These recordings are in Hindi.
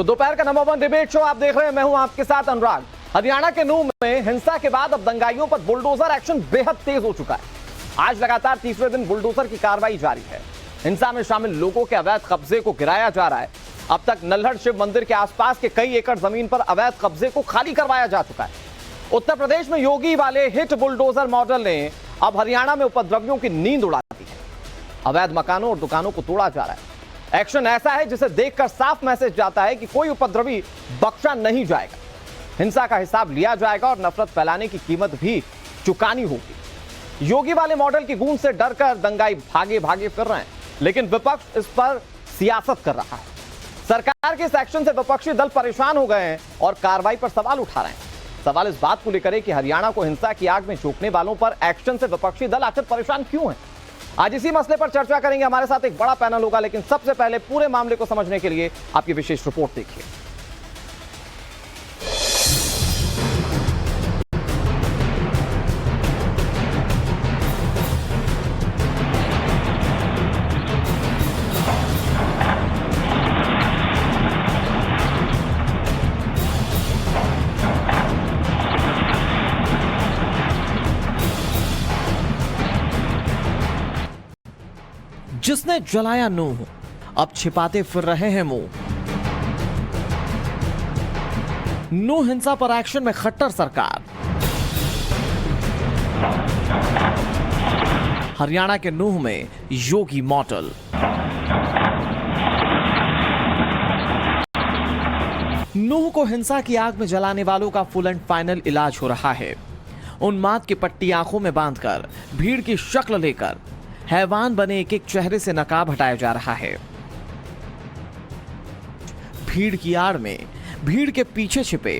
तो दोपहर का नंबर 1 डिबेट शो आप देख रहे हैं। मैं हूं आपके साथ अनुराग। हरियाणा के नूह में हिंसा के बाद अब दंगाइयों पर बुलडोजर एक्शन बेहद तेज हो चुका है। आज लगातार तीसरे दिन बुलडोजर की कार्रवाई जारी है। हिंसा में शामिल लोगों के अवैध कब्जे को गिराया जा रहा है। अब तक नल्हड़ शिव मंदिर के आसपास के कई एकड़ जमीन पर अवैध कब्जे को खाली करवाया जा चुका है। उत्तर प्रदेश में योगी वाले हिट बुलडोजर मॉडल ने अब हरियाणा में उपद्रवियों की नींद उड़ा दी है। अवैध मकानों और दुकानों को तोड़ा जा रहा है। एक्शन ऐसा है जिसे देखकर साफ मैसेज जाता है कि कोई उपद्रवी बख्शा नहीं जाएगा। हिंसा का हिसाब लिया जाएगा और नफरत फैलाने की कीमत भी चुकानी होगी। योगी वाले मॉडल की गूंज से डरकर दंगाई भागे भागे फिर रहे हैं, लेकिन विपक्ष इस पर सियासत कर रहा है। सरकार के इस एक्शन से विपक्षी दल परेशान हो गए हैं और कार्रवाई पर सवाल उठा रहे हैं। सवाल इस बात को लेकर है कि हरियाणा को हिंसा की आग में झोंकने वालों पर एक्शन से विपक्षी दल आखिर परेशान क्यों हैं। आज इसी मसले पर चर्चा करेंगे। हमारे साथ एक बड़ा पैनल होगा, लेकिन सबसे पहले पूरे मामले को समझने के लिए आपकी विशेष रिपोर्ट देखिए। जिसने जलाया नूह अब छिपाते फिर रहे हैं मुंह। नूह हिंसा पर एक्शन में खट्टर सरकार। हरियाणा के नूह में योगी मॉडल। नूह को हिंसा की आग में जलाने वालों का फुल एंड फाइनल इलाज हो रहा है। उन्माद की पट्टी आंखों में बांधकर भीड़ की शक्ल लेकर हैवान बने एक एक चेहरे से नकाब हटाया जा रहा है। भीड़ की आड़ में, भीड़ के पीछे छिपे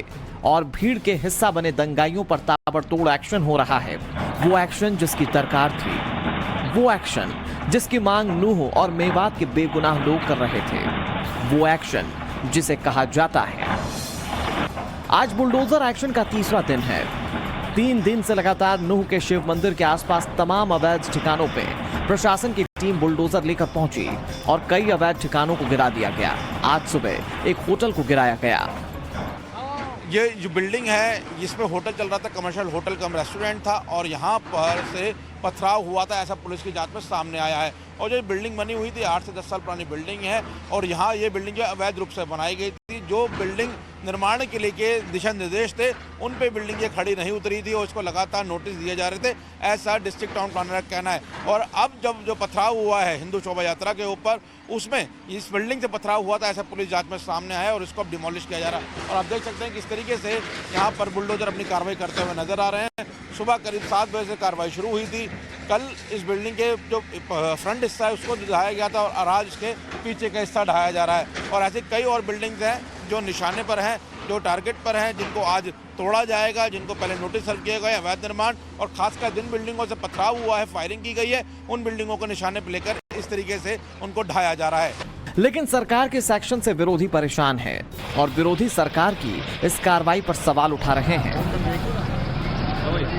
और भीड़ के हिस्सा बने दंगाइयों पर ताबड़तोड़ एक्शन हो रहा है। वो एक्शन जिसकी दरकार थी, वो एक्शन जिसकी मांग नूह और मेवात के बेगुनाह लोग कर रहे थे, वो एक्शन जिसे कहा जाता है। आज बुलडोजर एक्शन का तीसरा दिन है। 3 दिन से लगातार नूह के शिव मंदिर के आसपास तमाम अवैध ठिकानों पे प्रशासन की टीम बुलडोजर लेकर पहुंची और कई अवैध ठिकानों को गिरा दिया गया। आज सुबह एक होटल को गिराया गया। ये जो बिल्डिंग है, इसमें होटल चल रहा था, कमर्शियल होटल कम रेस्टोरेंट था और यहाँ पर से पथराव हुआ था, ऐसा पुलिस की जांच में सामने आया है। और जो बिल्डिंग बनी हुई थी 8 से 10 साल पुरानी बिल्डिंग है और यहाँ ये बिल्डिंग जो अवैध रूप से बनाई गई थी। जो बिल्डिंग निर्माण के लिए के दिशा निर्देश थे उन पे बिल्डिंग ये खड़ी नहीं उतरी थी और इसको लगातार नोटिस दिए जा रहे थे, ऐसा डिस्ट्रिक्ट टाउन प्लानर का कहना है। और अब जब जो पथराव हुआ है हिंदू शोभा यात्रा के ऊपर, उसमें इस बिल्डिंग से पथराव हुआ था, ऐसा पुलिस जांच में सामने आया और इसको अब डिमोलिश किया जा रहा है। और आप देख सकते हैं किस तरीके से यहाँ पर बुलडोजर अपनी कार्रवाई करते हुए नजर आ रहे हैं। सुबह करीब 7 बजे से कार्रवाई शुरू हुई थी। कल इस बिल्डिंग के जो फ्रंट हिस्सा है उसको ढहाया गया था और आज इसके पीछे का हिस्सा ढहाया जा रहा है। और ऐसे कई और बिल्डिंग्स हैं जो निशाने पर हैं, जो टारगेट पर हैं, जिनको आज तोड़ा जाएगा, जिनको पहले नोटिस सर्व किए गए अवैध निर्माण। और खासकर जिन बिल्डिंगों से पथराव हुआ है, फायरिंग की गई है, उन बिल्डिंगों को निशाने पर लेकर इस तरीके से उनको ढहाया जा रहा है। लेकिन सरकार के इस एक्शन से विरोधी परेशान है और विरोधी सरकार की इस कार्रवाई पर सवाल उठा रहे हैं।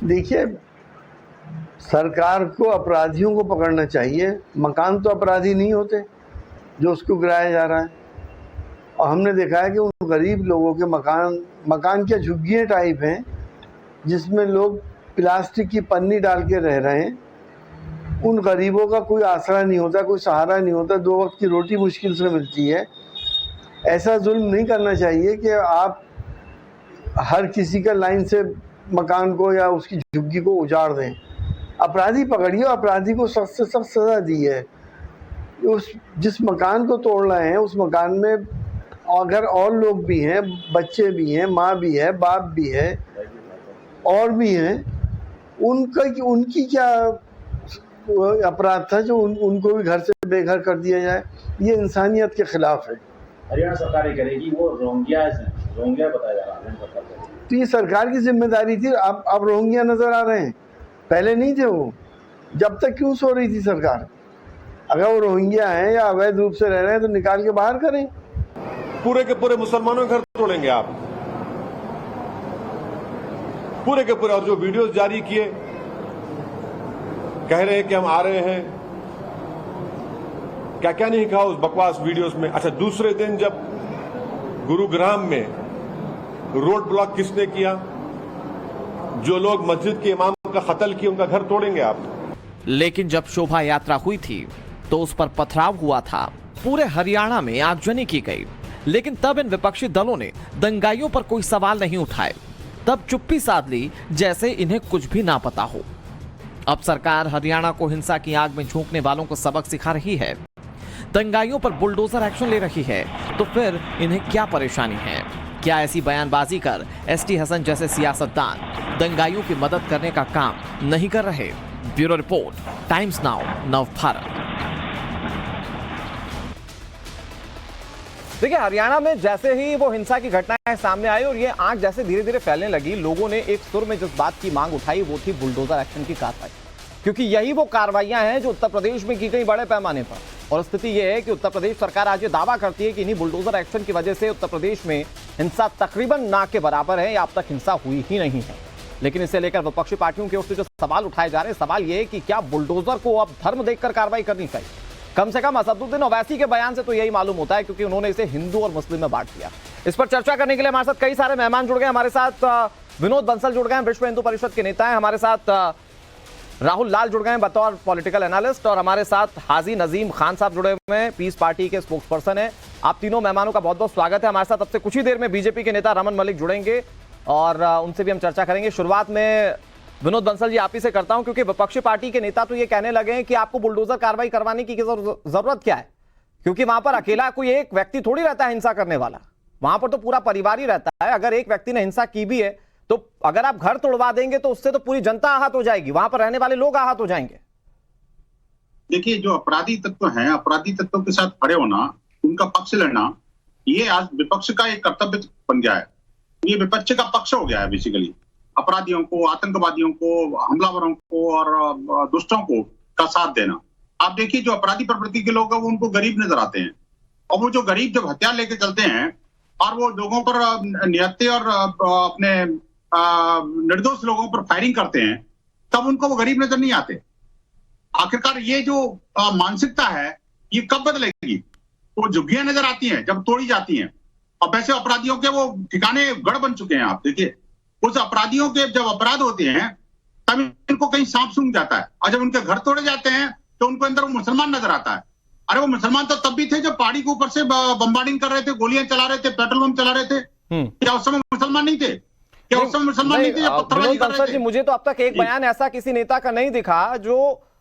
देखिए, सरकार को अपराधियों को पकड़ना चाहिए। मकान तो अपराधी नहीं होते जो उसको गिराया जा रहा है। और हमने देखा है कि उन गरीब लोगों के मकान क्या झुग्गियाँ टाइप हैं जिसमें लोग प्लास्टिक की पन्नी डाल के रह रहे हैं। उन गरीबों का कोई आसरा नहीं होता, कोई सहारा नहीं होता, 2 वक्त की रोटी मुश्किल से मिलती है। ऐसा जुल्म नहीं करना चाहिए कि आप हर किसी का लाइन से मकान को या उसकी झुग्गी को उजाड़ दें। अपराधी पकड़िए, अपराधी को सख्त से सख्त सज़ा दी है। जिस मकान को तोड़ रहे हैं उस मकान में अगर और लोग भी हैं, बच्चे भी हैं, माँ भी है, बाप भी है, और भी हैं, उनकी क्या अपराध था जो उनको भी घर से बेघर कर दिया जाए? ये इंसानियत के खिलाफ है। हरियाणा सरकार ये करेगी, वो रोहिंग्या बताया जा रहा है। तो ये सरकार की जिम्मेदारी थी। अब रोहिंग्या नजर आ रहे हैं, पहले नहीं थे वो। जब तक क्यों सो रही थी सरकार? अगर वो रोहिंग्या हैं या अवैध रूप से रह रहे हैं तो निकाल के बाहर करें। पूरे के पूरे मुसलमानों के घर तोड़ेंगे आप, पूरे के पूरे। और जो वीडियोस जारी किए, कह रहे हैं कि हम आ रहे हैं, क्या क्या नहीं कहा उस बकवास वीडियोस में। अच्छा, दूसरे दिन जब गुरुग्राम में रोड ब्लॉक किसने किया? जो लोग मस्जिद के इमाम का कत्ल किए उनका घर तोड़ेंगे आप। लेकिन जब शोभा यात्रा हुई थी तो उस पर पथराव हुआ था। पूरे हरियाणा में आगजनी की गई, लेकिन तब इन विपक्षी दलों ने दंगाइयों पर कोई सवाल नहीं उठाए। तब चुप्पी साध ली जैसे इन्हें कुछ भी ना पता हो। अब सरकार हरियाणा को हिंसा की आग में झोंकने वालों को सबक सिखा रही है, दंगाइयों पर बुलडोजर एक्शन ले रही है, तो फिर इन्हें क्या परेशानी है? क्या ऐसी बयानबाजी कर एसटी हसन जैसे सियासतदान दंगाइयों की मदद करने का काम नहीं कर रहे? ब्यूरो रिपोर्ट, टाइम्स नाउ, नव भारत। देखिए, हरियाणा में जैसे ही वो हिंसा की घटनाएं सामने आई और ये आग जैसे धीरे धीरे फैलने लगी, लोगों ने एक सुर में जिस बात की मांग उठाई वो थी बुलडोजर एक्शन की कार्रवाई, क्योंकि यही वो कार्रवाइयां हैं जो उत्तर प्रदेश में की गई बड़े पैमाने पर। और स्थिति यह है कि उत्तर प्रदेश सरकार आज ये दावा करती है कि इन्हीं बुलडोजर एक्शन की वजह से उत्तर प्रदेश में हिंसा तकरीबन ना के बराबर है या अब तक हिंसा हुई ही नहीं है। लेकिन इसे लेकर विपक्षी पार्टियों की ओर से जो सवाल उठाए जा रहे हैं, सवाल यह है कि क्या बुलडोजर को अब धर्म देखकर कार्रवाई करनी चाहिए? कम से कम असदुद्दीन ओवैसी के बयान से तो यही मालूम होता है, क्योंकि उन्होंने इसे हिंदू और मुस्लिम में बांट दिया। इस पर चर्चा करने के लिए हमारे साथ कई सारे मेहमान जुड़ गए। हमारे साथ विनोद बंसल जुड़ गए, विश्व हिंदू परिषद के नेता हैं। हमारे साथ राहुल लाल जुड़ गए बतौर पॉलिटिकल एनालिस्ट, और हमारे साथ हाजी नजीम खान साहब जुड़े हुए हैं, पीस पार्टी के स्पोक्स पर्सन है। आप तीनों मेहमानों का बहुत बहुत स्वागत है। हमारे साथ अब से कुछ ही देर में बीजेपी के नेता रमन मलिक जुड़ेंगे और उनसे भी हम चर्चा करेंगे। शुरुआत में विनोद बंसल जी आप ही से करता हूं, क्योंकि विपक्षी पार्टी के नेता तो ये कहने लगे हैं कि आपको बुलडोजर कार्रवाई करवाने की जरूरत क्या है, क्योंकि वहां पर अकेला कोई एक व्यक्ति थोड़ी रहता है हिंसा करने वाला, वहां पर तो पूरा परिवार ही रहता है। अगर एक व्यक्ति ने हिंसा की भी है तो अगर आप घर तोड़वा देंगे तो उससे तो पूरी जनता आहत हो जाएगी, वहां पर रहने वाले लोग आहत हो जाएंगे। देखिए, जो अपराधी तत्व हैं, अपराधी तत्वों के साथ खड़े होना, उनका पक्ष लेना, ये आज विपक्ष का एक कर्तव्य बन गया है। ये विपक्ष का पक्ष हो गया है बेसिकली। अपराधियों को, आतंकवादियों को, हमलावरों को और दुष्टों को का साथ देना। आप देखिए, जो अपराधी प्रवृत्ति के लोग हैं वो उनको गरीब नजर आते हैं, और वो जो गरीब जब हथियार लेके चलते हैं और वो लोगों पर निहत्थे और अपने निर्दोष लोगों पर फायरिंग करते हैं, तब उनको वो गरीब नजर नहीं आते। आखिरकार ये जो मानसिकता है ये कब बदलेगी? वो झुग्गियां नजर आती हैं जब तोड़ी जाती हैं, और वैसे अपराधियों के वो ठिकाने गढ़ बन चुके हैं। आप देखिए, उस अपराधियों के जब अपराध होते हैं तब इनको कहीं सांप सूंघ जाता है, और जब उनके घर तोड़े जाते हैं तो उनको अंदर वो मुसलमान नजर आता है। अरे वो मुसलमान तो तब भी थे जब पहाड़ी के ऊपर से बम्बार्डिंग कर रहे थे, गोलियां चला रहे थे, पेट्रोल पंप चला रहे थे। क्या उस समय मुसलमान नहीं थे? क्या उस समय मुसलमान नहीं थे जब पत्थरबाजी कर रहे थे? मुझे तो अब तक एक बयान ऐसा किसी नेता का नहीं दिखा जो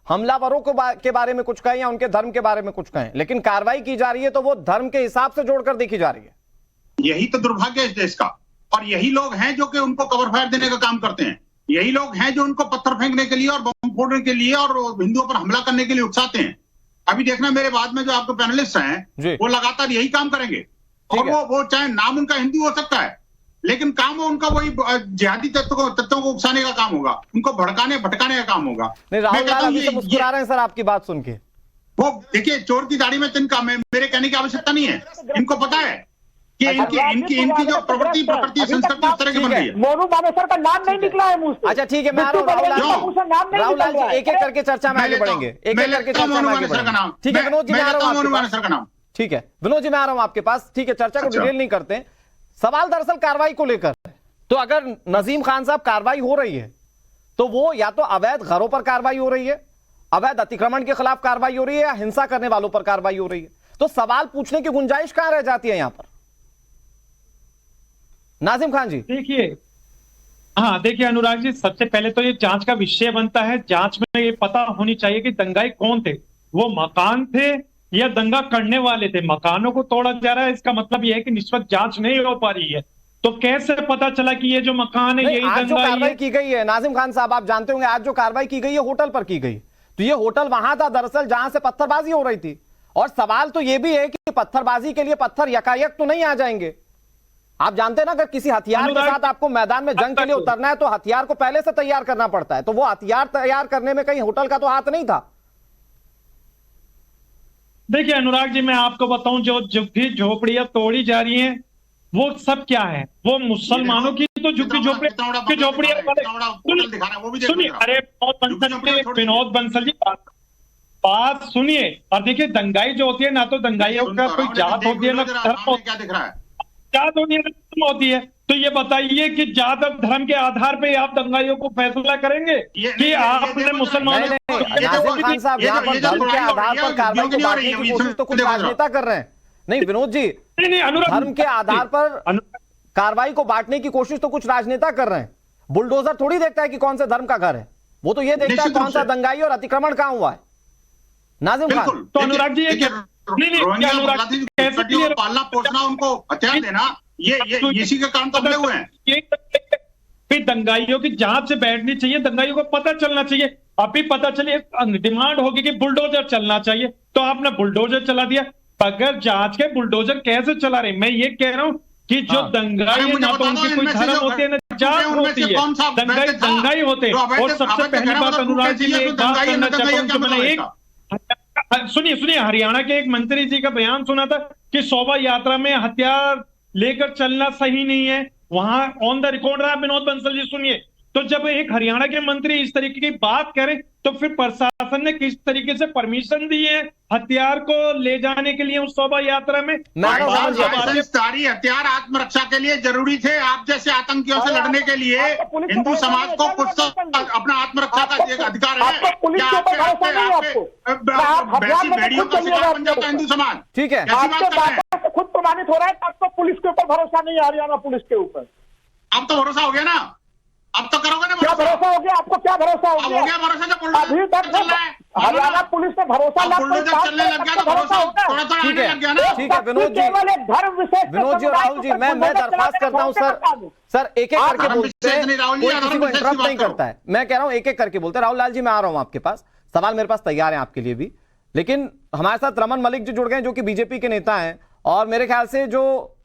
हमलावरों के बारे में कुछ कहे या उनके धर्म के बारे में कुछ कहे, लेकिन कार्रवाई की जा रही है तो वो धर्म के हिसाब से जोड़कर देखी जा रही है। यही तो दुर्भाग्य है इस देश का, और यही लोग हैं जो कि उनको कवर फायर देने का काम करते हैं। यही लोग हैं जो उनको पत्थर फेंकने के लिए और बम फोड़ने के लिए और हिंदुओं पर हमला करने के लिए उकसाते हैं। अभी देखना, मेरे बाद में जो आपके पैनलिस्ट हैं वो लगातार यही काम करेंगे, और वो चाहे नाम उनका हिंदू हो सकता है, लेकिन काम वो उनका वही जिहादी तत्वों को उकसाने का काम होगा, उनको भटकाने का काम होगा। राहुल लाल अभी तो मुस्कुरा रहे हैं सर आपकी बात सुन के। वो देखिए, चोर की दाढ़ी में तिनका, मेरे कहने की आवश्यकता नहीं है। इनको पता है कि इनकी जो प्रवृत्ति संस्कृति इस तरह की बन गई है। मोनू बानेसर का नाम नहीं निकला है मुझ से। अच्छा ठीक है, मैं आ रहा हूं राहुल लाल जी, एक एक करके चर्चा में आगे बढ़ेंगे, एक एक करके चर्चा में आगे बढ़ेंगे। ठीक है विनोद जी, मैं आ रहा हूं। ठीक है विनोद जी, मैं आ रहा हूं आपके पास। ठीक है, चर्चा को डिटेल नहीं करते। सवाल दरअसल कार्रवाई को लेकर, तो अगर नजीम खान साहब कार्रवाई हो रही है तो वो या तो अवैध घरों पर कार्रवाई हो रही है, अवैध अतिक्रमण के खिलाफ कार्रवाई हो रही है, या हिंसा करने वालों पर कार्रवाई हो रही है। तो सवाल पूछने की गुंजाइश कहां रह जाती है यहां पर? नाजिम खान जी देखिए अनुराग जी, सबसे पहले तो ये जांच का विषय बनता है। जांच में ये पता होनी चाहिए कि दंगाई कौन थे, वो मकान थे या दंगा करने वाले थे। मकानों को तोड़ा जा रहा है, इसका मतलब यह है कि निष्पक्ष जांच नहीं हो पा रही है। तो कैसे पता चला कि ये जो मकान है यही आज जो कार्रवाई की गई है, नाजिम खान साहब आप जानते होंगे, आज जो कार्रवाई की गई है होटल पर की गई, तो ये होटल वहां था दरअसल जहां से पत्थरबाजी हो रही थी। और सवाल तो ये भी है कि पत्थरबाजी के लिए पत्थर यकायक तो नहीं आ जाएंगे। आप जानते हैं ना, अगर किसी हथियार के साथ आपको मैदान में जंग के लिए उतरना है तो हथियार को पहले से तैयार करना पड़ता है। तो वो हथियार तैयार करने में कहीं होटल का तो हाथ नहीं था। देखिए अनुराग जी, मैं आपको बताऊं, जो भी झोपड़ियां तोड़ी जा रही हैं वो सब क्या है, वो मुसलमानों की तो झोपड़ियां। सुनिए, अरे विनोद बंसल जी बात सुनिए। और देखिए, दंगाई जो होती है ना, तो दंगाइयों का कोई जात होती है ना धर्म होता है। जात होती है, तो ये बताइए कि जात और धर्म के आधार पे आप दंगाइयों को फैसला करेंगे कि आपने मुसलमानों नाजिम खान साहब यहाँ पर धर्म के आधार पर कार्रवाई को बांटने की कोशिश तो कुछ राजनेता कर रहे हैं। नहीं विनोद जी, नहीं अनुराग, धर्म के आधार पर कार्रवाई को बांटने की कोशिश तो कुछ राजनेता कर रहे हैं। बुलडोजर थोड़ी देखता है कि कौन से धर्म का घर है, वो तो ये देखता है कौन सा दंगाई और अतिक्रमण कहां हुआ है। नाजिम खान, तो अनुराग जी पालना पोसना, उनको हथियार देना, ये इसी के कारण तो बने हुए हैं। फिर दंगाइयों की जांच से बैठनी चाहिए, दंगाइयों को पता चलना चाहिए। अभी पता चलिए डिमांड होगी कि बुलडोजर चलना चाहिए, तो आपने बुलडोजर चला दिया। बगैर जांच के बुलडोजर कैसे चला रहे? मैं ये कह रहा हूं कि जो दंगाई ना तो उनकी कोई धर्म होती है ना जात होती है, दंगाई दंगाई होते हैं। और सबसे पहली बात अनुराग जी, मैं एक बात करना चाहता हूं कि मैंने एक सुनिए हरियाणा के एक मंत्री जी का बयान सुना था कि शोभा यात्रा में हथियार लेकर चलना सही नहीं है। वहां ऑन द रिकॉर्ड रहा विनोद बंसल जी, सुनिए। तो जब एक हरियाणा के मंत्री इस तरीके की बात करें तो फिर प्रशासन ने किस तरीके से परमिशन दी है हथियार को ले जाने के लिए उस शोभा यात्रा में? सारी हथियार आत्मरक्षा के लिए जरूरी थे। आप जैसे आतंकियों से लड़ने के लिए हिंदू समाज को कुछ अपना आत्मरक्षा का एक अधिकार है। बेड़ियों का शिकार बन जाता है हिंदू समाज। ठीक है, खुद प्रमाणित हो रहा है। आपको पुलिस के ऊपर भरोसा नहीं है, हरियाणा पुलिस के ऊपर। अब तो भरोसा हो गया ना, अब तो करोगे ना? क्या भरोसा हो गया आपको? क्या भरोसा हो गया? भरोसा जब अभी तक हरियाणा पुलिस ने भरोसा चलने लग गया तो भरोसा थोड़ा थोड़ा आने लग गया ना। ठीक है विनोद जी, केवल एक धर्म विशेष विनोद जी और राहुल जी, मैं दरख्वास्त करता हूं सर एक एक करके बोलते हैं, कोई किसी को इंटरप्ट नहीं करता है। मैं कह रहा हूं एक एक करके बोलते हैं। राहुल लाल जी, मैं आ रहा हूं आपके पास, सवाल मेरे पास तैयार है आपके लिए भी, लेकिन हमारे साथ रमन मलिक जी जुड़ गए जो कि बीजेपी के नेता हैं, और मेरे ख्याल से जो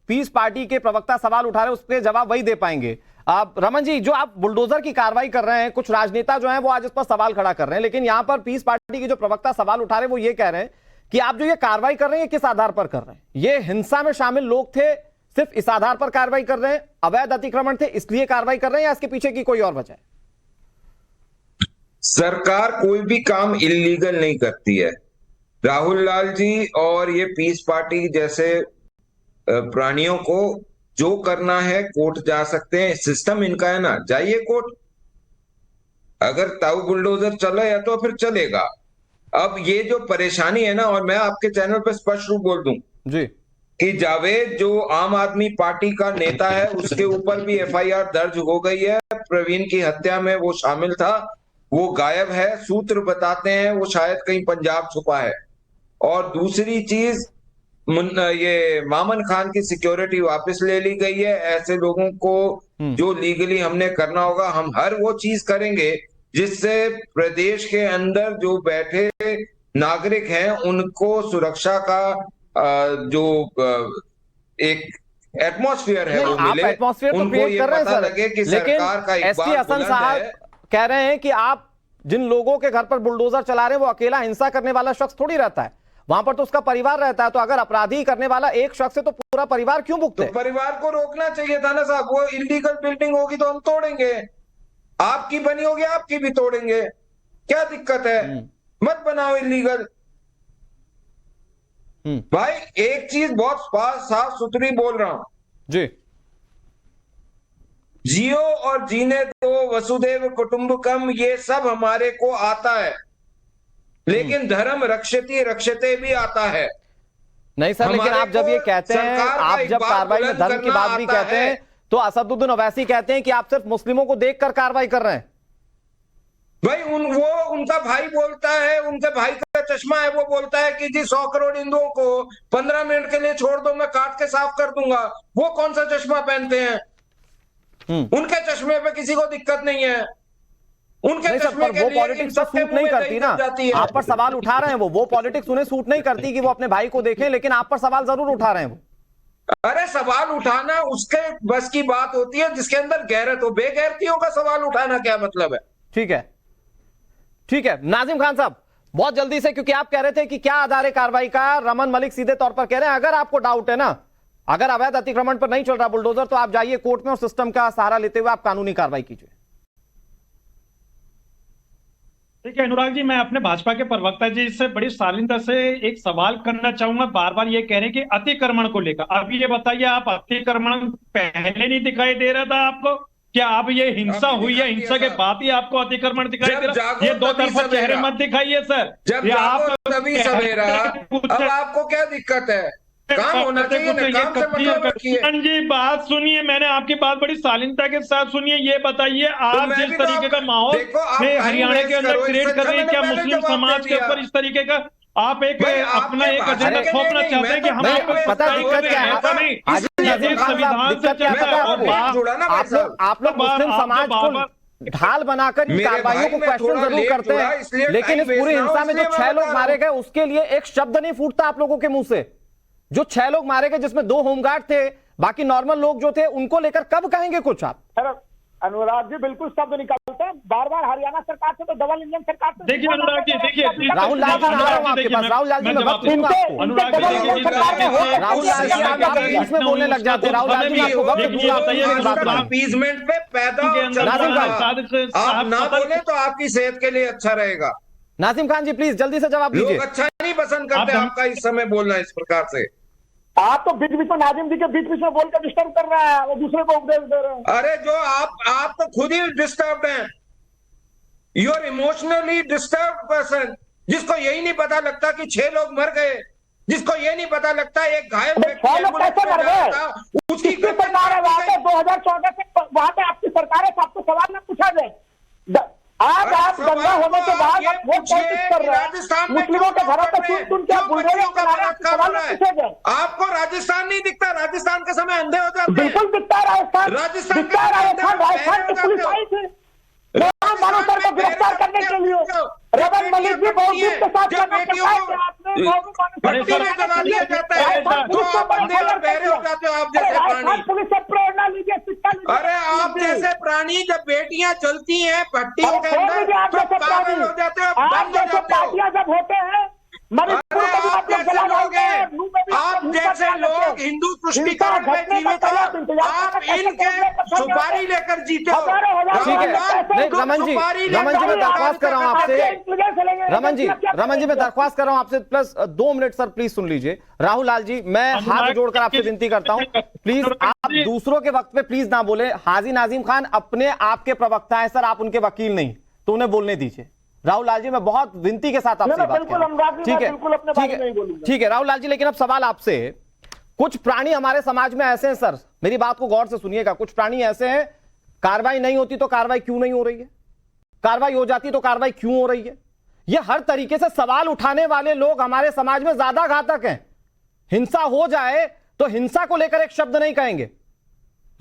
पीस पार्टी के प्रवक्ता सवाल उठा रहे हैं उसके जवाब वही दे पाएंगे। आप रमन जी, जो आप बुलडोजर की कार्रवाई कर रहे हैं, कुछ राजनेता जो हैं वो आज इस पर सवाल खड़ा कर रहे हैं, लेकिन यहां पर पीस पार्टी के जो प्रवक्ता सवाल उठा रहे हैं वो ये कह रहे हैं कि आप जो ये कार्रवाई कर रहे हैं किस आधार पर कर रहे हैं? ये हिंसा में शामिल लोग थे, सिर्फ इस आधार पर कार्रवाई कर रहे हैं? अवैध अतिक्रमण थे इसलिए कार्रवाई कर रहे हैं, या इसके पीछे की कोई और वजह है? सरकार कोई भी काम इलीगल नहीं करती है। राहुल लाल जी और ये पीस पार्टी जैसे प्राणियों को जो करना है कोर्ट जा सकते हैं, सिस्टम इनका है ना, जाइए कोर्ट। अगर ताऊ बुलडोजर चले या तो फिर चलेगा। अब ये जो परेशानी है ना, और मैं आपके चैनल पे स्पष्ट रूप बोल दूं जी कि जावेद जो आम आदमी पार्टी का नेता है उसके ऊपर भी एफआईआर दर्ज हो गई है। प्रवीण की हत्या में वो शामिल था, वो गायब है। सूत्र बताते हैं वो शायद कहीं पंजाब छुपा है। और दूसरी चीज, ये मामन खान की सिक्योरिटी वापस ले ली गई है। ऐसे लोगों को जो लीगली हमने करना होगा, हम हर वो चीज करेंगे जिससे प्रदेश के अंदर जो बैठे नागरिक हैं उनको सुरक्षा का जो एक एटमॉस्फेयर है वो मिले, उनको ये पता लगे कि सरकार का इकबाल बुलंद है। कह रहे हैं कि आप जिन लोगों के घर पर बुलडोजर चला रहे हैं वो अकेला हिंसा करने वाला शख्स थोड़ी रहता है, वहां पर तो उसका परिवार रहता है। तो अगर अपराधी करने वाला एक शख्स है तो पूरा परिवार क्यों भुगते? तो परिवार को रोकना चाहिए था ना साहब। वो इलीगल बिल्डिंग होगी तो हम तोड़ेंगे, आपकी बनी होगी आपकी भी तोड़ेंगे, क्या दिक्कत है? मत बनाओ इलीगल। भाई एक चीज बहुत साफ सुथरी बोल रहा हूं जी, जियो और जीने दो, वसुदेव कुटुंबकम, ये सब हमारे को आता है, लेकिन धर्म रक्षति रक्षते भी आता है। नहीं सर, लेकिन आप जब ये कहते हैं, आप जब कार्रवाई में धर्म की बात भी कहते हैं तो असदुद्दीन ओवैसी कहते हैं कि आप सिर्फ मुस्लिमों को देखकर कार्रवाई कर रहे हैं। भाई वो उनका भाई बोलता है, उनके भाई का चश्मा है, वो बोलता है कि जी 100 करोड़ हिंदुओं को 15 मिनट के लिए छोड़ दो, मैं काट के साफ कर दूंगा। वो कौन सा चश्मा पहनते हैं? उनके चश्मे पे किसी को दिक्कत नहीं है। उनके नहीं सर, पर वो पॉलिटिक्स तो सूट नहीं करती ना। आप पर सवाल उठा रहे हैं वो पॉलिटिक्स उन्हें सूट नहीं करती कि वो अपने भाई को देखें, लेकिन आप पर सवाल जरूर उठा रहे हैं वो। अरे सवाल उठाना उसके बस की बात होती है जिसके अंदर गैरत हो। बेगैरतियों का सवाल उठाना क्या मतलब है? ठीक है, ठीक है। नाजिम खान साहब, बहुत जल्दी से, क्योंकि आप कह रहे थे कि क्या आधार है कार्रवाई का, रमन मलिक सीधे तौर पर कह रहे हैं अगर आपको डाउट है ना, अगर अवैध अतिक्रमण पर नहीं चल रहा बुलडोजर, तो आप जाइए कोर्ट में और सिस्टम का सहारा लेते हुए आप कानूनी कार्रवाई कीजिए। देखिए अनुराग जी, मैं अपने भाजपा के प्रवक्ता जी से बड़ी शालीनता से एक सवाल करना चाहूंगा। बार बार ये कह रहे हैं कि अतिक्रमण को लेकर, अभी ये बताइए, आप अतिक्रमण पहले नहीं दिखाई दे रहा था आपको? क्या अब ये हिंसा हुई है, हिंसा के बाद ही आपको अतिक्रमण दिखाई दे रहा? ये दो तरफा चेहरे मत दिखाइए सर। जब आप तभी सवेरा, अब आपको क्या दिक्कत है? काम होना चाहिए ना, काम से मतलब रखिए। जी बात सुनिए, मैंने आपकी बात बड़ी शालीनता के साथ सुनिए। ये बताइए, आप जिस तरीके का माहौल में हरियाणा के अंदर क्रिएट कर रहे हैं, क्या मुस्लिम समाज के ऊपर इस तरीके का आप एक अपना एक एजेंडा थोपना चाहते हैं कि हम पता दिक्कत क्या है? संविधान से चलता है और आप लोग मुस्लिम समाज को ढाल बनाकर इन कार्रवाइयों को क्वेश्चन जरूर करते हैं, लेकिन इस पूरी हिंसा में जो 6 लोग मारे गए उसके लिए एक शब्द नहीं फूटता आप लोगों के मुंह से। जो 6 लोग मारे गए जिसमें 2 होमगार्ड थे, बाकी नॉर्मल लोग जो थे, उनको लेकर कब कहेंगे कुछ आप? अनुराग जी बिल्कुल शब्द निकालते हैं बार बार। हरियाणा सरकार से तो डबल इंजन सरकार से। देखिए अनुराग जी, देखिए राहुल लाल जी, आपके पास राहुल लाल जी, मैं वक्त दूंगा आपको। अनुराग जी, राहुल लाल जी, आप बीच में बोलने लग जाते हैं। राहुल लाल जी, आपको वक्त दूंगा। अपीजमेंट पे पैदा आप ना बोले तो आपकी सेहत के लिए अच्छा रहेगा। नाजिम खान जी प्लीज जल्दी से जवाब दीजिए। लोग अच्छा नहीं पसंद करते आपका इस समय बोलना इस प्रकार से। आप तो बीच बीच में नाजिम जी के बीच बीच में बोलकर डिस्टर्ब कर रहा है, वो दूसरे को उपदेश दे रहे हैं। अरे जो आप तो खुद ही डिस्टर्ब हैं। You are emotionally disturb person, जिसको यही नहीं पता लगता कि 6 लोग मर गए, जिसको ये नहीं पता लगता एक घायल व्यक्ति कैसे मर गए, उसकी सरकार है वहां पे 2014 से वहां पे आपकी सरकार है, आपको सवाल न पूछा जाए। आज आप दंगा होने के बाद वो कोशिश कर रहे हैं मुस्लिमों के घरों पर चुन के बुलडोजर चला रहे हैं, सवाल न पूछे जाए। आपको राजस्थान नहीं दिखता? राजस्थान के समय अंधे हो जाते हैं। बिल्कुल दिखता है राजस्थान दिखता है। राजस्थान की पुलिस आई थी मानो सर को गिरफ्तार करने के लिए। रमन मलिक जी बहुत के साथ पुलिस से प्रेरणा लीजिए, शिक्षा लीजिए। अरे आप जैसे प्राणी जब बेटियां चलती हैं पट्टियों के अंदर, पागल हो जाते हो, आप जैसे पार्टियां जब होते हैं, आप जैसे लोग हिंदू तुष्टिकरण में जीवित हो, आप इनके सुपारी लेकर जीते हो। ठीक है, रमन जी मैं दरख्वास्त कर रहा हूं आपसे। रमन जी मैं दरख्वास्त कर रहा हूं आपसे, प्लस 2 मिनट सर प्लीज सुन लीजिए। राहुल लाल जी, मैं हाथ जोड़कर आपसे विनती करता हूं, प्लीज आप दूसरों के वक्त पे प्लीज ना बोले। हाजी नाजिम खान अपने आपके प्रवक्ता है सर, आप उनके वकील नहीं, तो उन्हें बोलने दीजिए। राहुल लाल जी, मैं बहुत विनती के साथ आपसे बात कर रहा हूं। ठीक है राहुल लाल जी, लेकिन अब सवाल आपसे है, कुछ प्राणी हमारे समाज में ऐसे हैं सर, मेरी बात को गौर से सुनिएगा, कुछ प्राणी ऐसे हैं, कार्रवाई नहीं होती तो कार्रवाई क्यों नहीं हो रही है, कार्रवाई हो जाती तो कार्रवाई क्यों हो रही है। ये हर तरीके से सवाल उठाने वाले लोग हमारे समाज में ज्यादा घातक हैं। हिंसा हो जाए तो हिंसा को लेकर एक शब्द नहीं कहेंगे,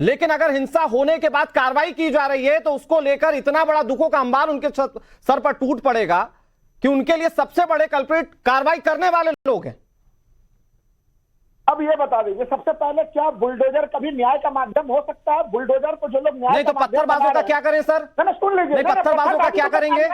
लेकिन अगर हिंसा होने के बाद कार्रवाई की जा रही है तो उसको लेकर इतना बड़ा दुखों का अंबार उनके सर पर टूट पड़ेगा कि उनके लिए सबसे बड़े कल्प्रिट कार्रवाई करने वाले लोग हैं। अब ये बता दीजिए सबसे पहले, क्या बुलडोजर कभी न्याय का माध्यम हो सकता है? बुलडोजर को जो लोग न्याय नहीं तो पत्थरबाजों का क्या करें सर? सुन लीजिए, पत्थरबाजों का क्या करेंगे?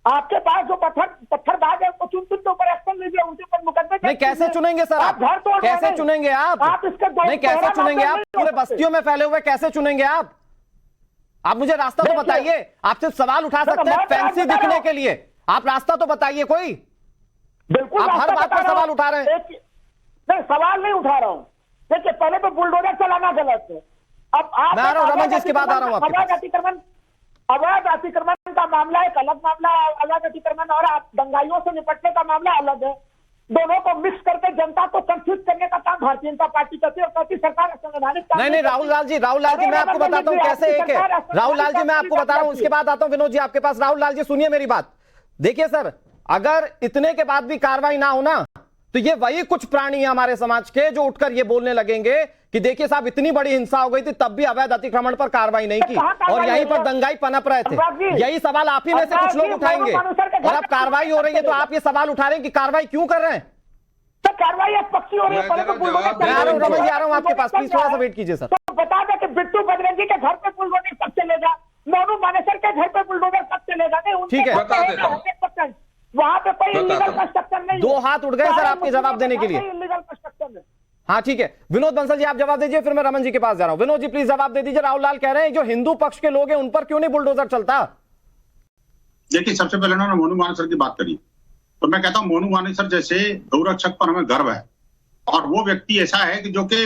आपके पास जो पत्थरबाज है उसको चुन के ऊपर एक्शन लीजिए, उनके ऊपर मुकदमे। नहीं कैसे चुनेंगे सर आप? कैसे चुनेंगे आप इसके? नहीं कैसे चुनेंगे आप? पूरे बस्तियों में फैले हुए कैसे चुनेंगे आप? आप मुझे रास्ता तो बताइए। आप सिर्फ सवाल उठा सकते हैं फैंसी दिखने के लिए, आप रास्ता तो बताइए कोई। बिल्कुल, आप हर बात पर सवाल उठा रहे हैं। नहीं सवाल नहीं उठा रहा हूं, देखिए पहले तो बुलडोजर चलाना गलत है। अब आप, मैं आ रहा हूं रमन जी, इसके बाद आ रहा हूं आपके अवैध अतिक्रमण का मामला एक अलग मामला है, अवैध अतिक्रमण और दंगाइयों से निपटने का मामला अलग है। दोनों को मिक्स करके जनता को कंफ्यूज करने का काम भारतीय जनता पार्टी करती है और करती सरकार संवैधानिक। नहीं राहुल लाल जी मैं आपको बताता हूं कैसे एक है। राहुल लाल जी मैं आपको बता रहा हूं, इसके बाद आता हूं विनोद जी आपके पास। राहुल लाल जी सुनिए मेरी बात, देखिए सर, अगर इतने के बाद भी कार्रवाई ना हो ना, तो ये वही कुछ प्राणी है हमारे समाज के जो उठकर ये बोलने लगेंगे कि देखिए साहब इतनी बड़ी हिंसा हो गई थी तब भी अवैध अतिक्रमण पर कार्रवाई नहीं की और यहीं पर दंगाई पनप रहे थे। यही सवाल आप ही में से कुछ लोग उठाएंगे और अब कार्रवाई हो रही है तो आप ये सवाल उठा रहे हैं कि कार्रवाई क्यों कर रहे हैं? कार्रवाई पक्षी हो रही है। आ रहा हूं आपके पास, प्लीज थोड़ा सा वेट कीजिए सर। तो बता दें कि बिट्टू बजरंगी के घर पे बुलडोजर कब चलेगा, मोनू मानेसर के घर पे बुलडोजर कब चलेगा? ठीक है, वहां पे कोई इलीगल कंस्ट्रक्शन नहीं। 2 हाथ उठ गए सर आपके जवाब देने के लिए। इलीगल कंस्ट्रक्शन है। हाँ ठीक है, विनोद बंसल जी आप जवाब दीजिए, फिर मैं रमन जी के पास जा रहा हूं। विनोद जी प्लीज जवाब दे दीजिए। राहुल लाल कह रहे हैं जो हिंदू पक्ष के लोग हैं उन पर क्यों नहीं बुलडोजर चलता? देखिए, सबसे पहले उन्होंने मोनू मानेसर की बात करी, तो मैं कहता हूँ मोनू मानेसर जैसे गौरक्षक पर हमें गर्व है, और वो व्यक्ति ऐसा है कि जो कि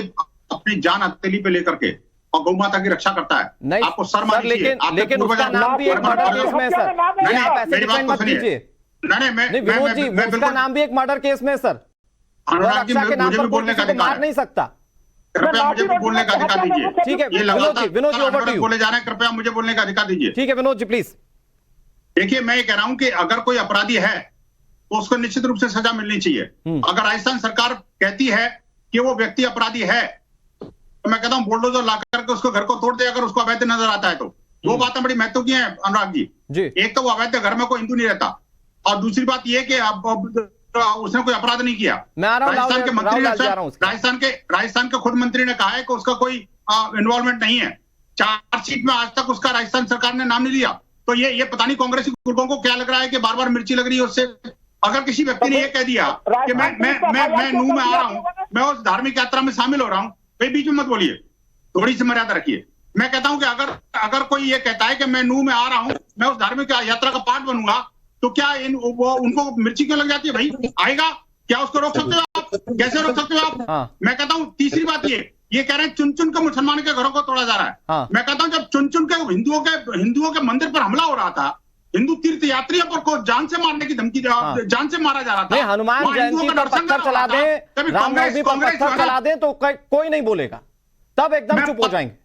अपनी जान हथेली पे लेकर के और गौ माता की रक्षा करता है। नहीं आपको शर्म आनी चाहिए। लेकिन उसका नाम भी एक मर्डर केस में है सर। नहीं, आप ऐसे मेरी बात डिफेंड तो मत सुनिए। कीजिए। नहीं, विनोद जी, मैं उसका नाम भी एक मर्डर केस में है सर। अनुराग जी, रक्षा के नाम मुझे भी पर कोई बोलने का किसी को अधिकार मार है। नहीं सकता। कृपया मुझे भी बोलने का अधिकार दीजिए। ठीक है ये Vinod ji over to you. बोले जा रहे हैं, कृपया मुझे बोलने का अधिकार दीजिए। ठीक है विनोद जी प्लीज। देखिए, मैं ये कह रहा हूं कि अगर कोई अपराधी है तो उसको निश्चित रूप से सजा मिलनी चाहिए। अगर राजस्थान सरकार कहती है कि वो व्यक्ति अपराधी है, तो मैं कहता हूं बुलडोजर ला करके उसको घर को तोड़ दे, अगर उसको अवैध नजर आता है तो। दो बातें बड़ी महत्व की हैं अनुराग जी। एक तो वो अवैध घर में कोई हिंदू नहीं रहता, और दूसरी बात ये कि उसने कोई अपराध नहीं किया। राजस्थान के मंत्री ने राजस्थान के खुद मंत्री ने कहा है कि उसका कोई इन्वॉल्वमेंट नहीं है। चार्जशीट में आज तक उसका राजस्थान सरकार ने नाम नहीं लिया। तो ये पता नहीं कांग्रेसी गुर्गों को क्या लग रहा है कि बार बार मिर्ची लग रही है उससे। अगर किसी व्यक्ति ने ये कह दिया कि मैं नूह में आ रहा हूं, मैं उस धार्मिक यात्रा में शामिल हो रहा हूं, भाई बीच में मत बोलिए, थोड़ी सी मर्यादा रखिए। मैं कहता हूं कि अगर कोई ये कहता है कि मैं नूह में आ रहा हूं, मैं उस धार्मिक यात्रा का पार्ट बनूंगा, तो क्या उनको मिर्ची क्यों लग जाती है? भाई आएगा, क्या उसको रोक सकते हो आप? कैसे रोक सकते हो आप? मैं कहता हूं तीसरी बात ये कह रहे हैं चुन चुन के मुसलमान के घरों को तोड़ा जा रहा है। मैं कहता हूं जब चुन चुन के हिंदुओं के मंदिर पर हमला हो रहा था, हिंदू तीर्थ यात्रियों पर को जान से मारने की धमकी, जान से मारा जा रहा था। नहीं, हनुमान जयंती पर पत्थर चला दें, रामनवमी पर पत्थर चला दें तो कोई नहीं बोलेगा, तब एकदम चुप हो जाएंगे।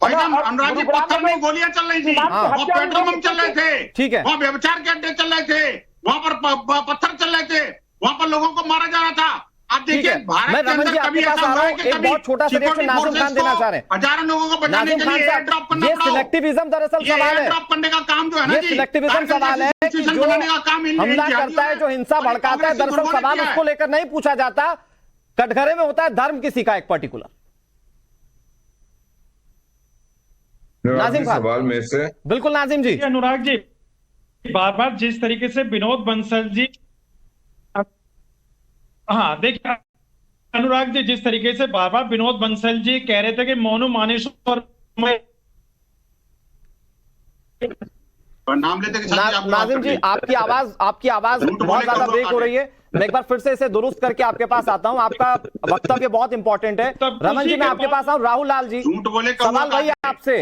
अनुराग जी, पत्थर नहीं, गोलियां चल रही थी, वहां पेट्रोल पंप चल रहे थे, ठीक है, वहां व्यभिचार के अड्डे चल रहे थे, वहां पर पत्थर चल रहे थे, वहां पर लोगों को मारा जा रहा था। आप देखिए, भारत के अंदर कभी ऐसा हुआ है कि एक बहुत छोटा सा रिएक्शन नाज़िम खान देना चाह रहे हैं। हजारों लोगों को बचाने के लिए एयर ड्रॉप करना ये सिलेक्टिविज्म दरअसल सवाल है। ड्रॉप करने का काम जो है ना, ये सिलेक्टिविज्म सवाल है कि जो हमला करता है, जो हिंसा भड़काता है, दरअसल सवाल उसको लेकर नहीं पूछा जाता, कटघरे में होता है धर्म किसी का एक पर्टिकुलर। नाज़िम खान, सवाल में से बिल्कुल नाज़िम जी। अनुराग जी, बार बार जिस तरीके से विनोद बंसल जी, हाँ देखिए अनुराग जी, जिस तरीके से बार बार विनोद बंसल जी कह रहे थे कि मोनू मानेसर नाम लेते के साथ नाज़िम जी, आपकी आवाज बहुत ज्यादा ब्रेक हो रही है। मैं एक बार फिर से इसे दुरुस्त करके आपके पास आता हूं। आपका वक्तव्य बहुत इंपॉर्टेंट है। रमन जी, मैं आपके पास आऊं। राहुल लाल जी, सवाल वही है आपसे,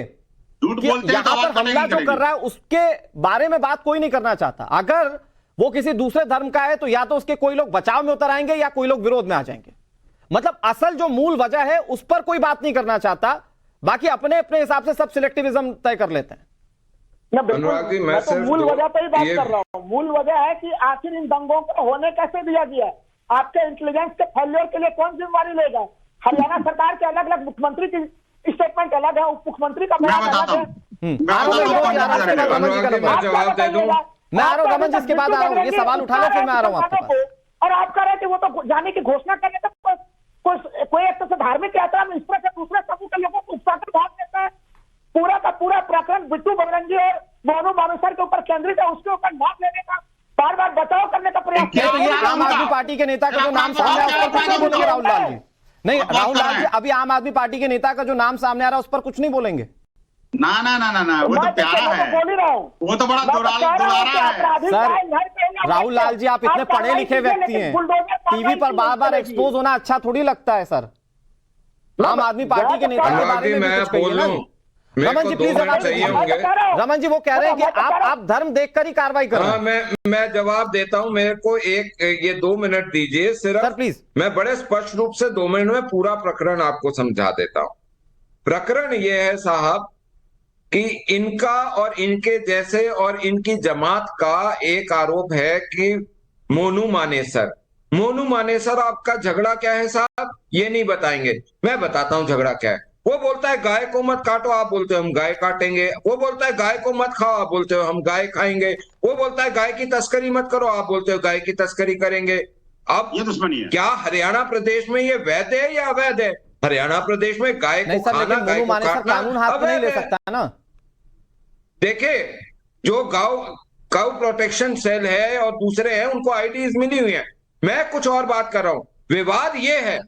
यहाँ पर हमला जो कर रहा है उसके बारे में बात कोई नहीं करना चाहता। अगर वो किसी दूसरे धर्म का है तो या तो उसके कोई लोग बचाव में उतर आएंगे या कोई लोग विरोध में आ जाएंगे। मतलब असल जो मूल वजह है उस पर कोई बात नहीं करना चाहता, बाकी अपने अपने हिसाब से सब सिलेक्टिविज्म तय कर लेते हैं। मैं तो मूल वजह पर ही बात कर रहा हूँ। मूल वजह है कि आखिर इन दंगों को होने कैसे दिया गया है? आपके इंटेलिजेंस के फेलियर के लिए कौन जिम्मेवारी लेगा? हरियाणा सरकार के अलग अलग, मुख्यमंत्री की स्टेटमेंट अलग है, उप मुख्यमंत्री का बयान अलग है। जवाब दे दूं, मैं आ रहा हूं रमन जी, इसके बाद आ रहा हूं, ये सवाल उठा लो फिर मैं आ रहा हूं आपके पास। और आप कह रहे थे वो तो जाने की घोषणा करने तक कोई एक तो धार्मिक यात्रा में इस तरह से दूसरे समूह के लोगों को उकसाकर भाग देता है। पूरा का पूरा प्रकरण बिट्टू बजरंगी और मोनू मानेसर के ऊपर केंद्रित है, उसके ऊपर नाम लेने का, बार बार बचाव करने का प्रयास किया। तो ये आम आदमी पार्टी के नेता का जो नाम सामने आ रहा है उस पर कुछ नहीं बोलेंगे राहुल लाल जी? नहीं राहुल लाल जी, अभी आम आदमी पार्टी के नेता का जो नाम सामने आ रहा है उस पर कुछ नहीं बोलेंगे? ना, वो तो प्यारा है, वो तो बड़ा दुलारा है। सर राहुल लाल जी, आप इतने पढ़े लिखे व्यक्ति हैं, टीवी पर बार बार एक्सपोज होना अच्छा थोड़ी लगता है सर। आम आदमी पार्टी के नेता के बारे में कुछ कहिए ना। रमन जी प्लीज रमन जी, वो कह रहे हैं कि आप धर्म देखकर ही कार्रवाई करें। हाँ, मैं जवाब देता हूं। मेरे को ये 2 मिनट दीजिए सिर्फ सर प्लीज। मैं बड़े स्पष्ट रूप से 2 मिनट में पूरा प्रकरण आपको समझा देता हूं। प्रकरण ये है साहब कि इनका और इनके जैसे और इनकी जमात का एक आरोप है कि मोनू मानेसर आपका झगड़ा क्या है साहब, ये नहीं बताएंगे। मैं बताता हूं झगड़ा क्या है। वो बोलता है गाय को मत काटो, आप बोलते हो हम गाय काटेंगे। वो बोलता है गाय को मत खाओ, आप बोलते हो हम गाय खाएंगे। वो बोलता है गाय की तस्करी मत करो, आप बोलते हो गाय की तस्करी करेंगे। अब ये दुश्मनी है। क्या हरियाणा प्रदेश में ये वैध है या अवैध है? हरियाणा प्रदेश में गाय को खाना, गाय को काटना कानून हाथ में नहीं ले सकता ना। देखे, जो गौ प्रोटेक्शन सेल है और दूसरे हैं, उनको आईडीज मिली हुई है। मैं कुछ और बात कर रहा हूं। विवाद ये है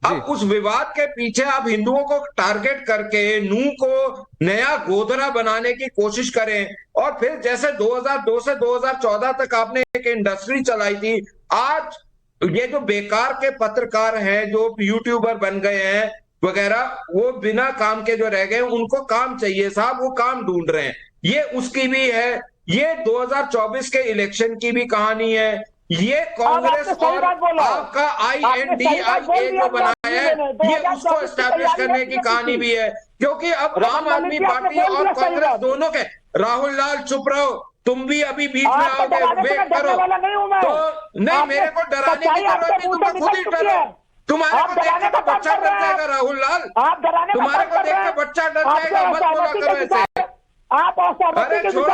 अब उस विवाद के पीछे आप हिंदुओं को टारगेट करके नूह को नया गोधरा बनाने की कोशिश करें, और फिर जैसे 2002 से 2014 तक आपने एक इंडस्ट्री चलाई थी, आज ये जो बेकार के पत्रकार हैं जो यूट्यूबर बन गए हैं वगैरह, वो बिना काम के जो रह गए, उनको काम चाहिए साहब, वो काम ढूंढ रहे हैं। ये उसकी भी है, ये 2024 के इलेक्शन की भी कहानी है, ये कांग्रेस और आपका INDIA जो बनाया है, ये उसको एस्टैब्लिश करने की कहानी भी है। क्योंकि अब आम आदमी पार्टी और कांग्रेस दोनों के, राहुल लाल चुप रहो, तुम भी अभी बीच में आओगे, वेट करो। तो नहीं, मेरे को डराने की जरूरत नहीं, तुम तो खुद ही डरो। तुम्हारे को देख के तो बच्चा डर जाएगा राहुल लाल, तुम्हारे को देख के बच्चा डर जाएगा, मत बोला करो ऐसे। अरे छोड़ो,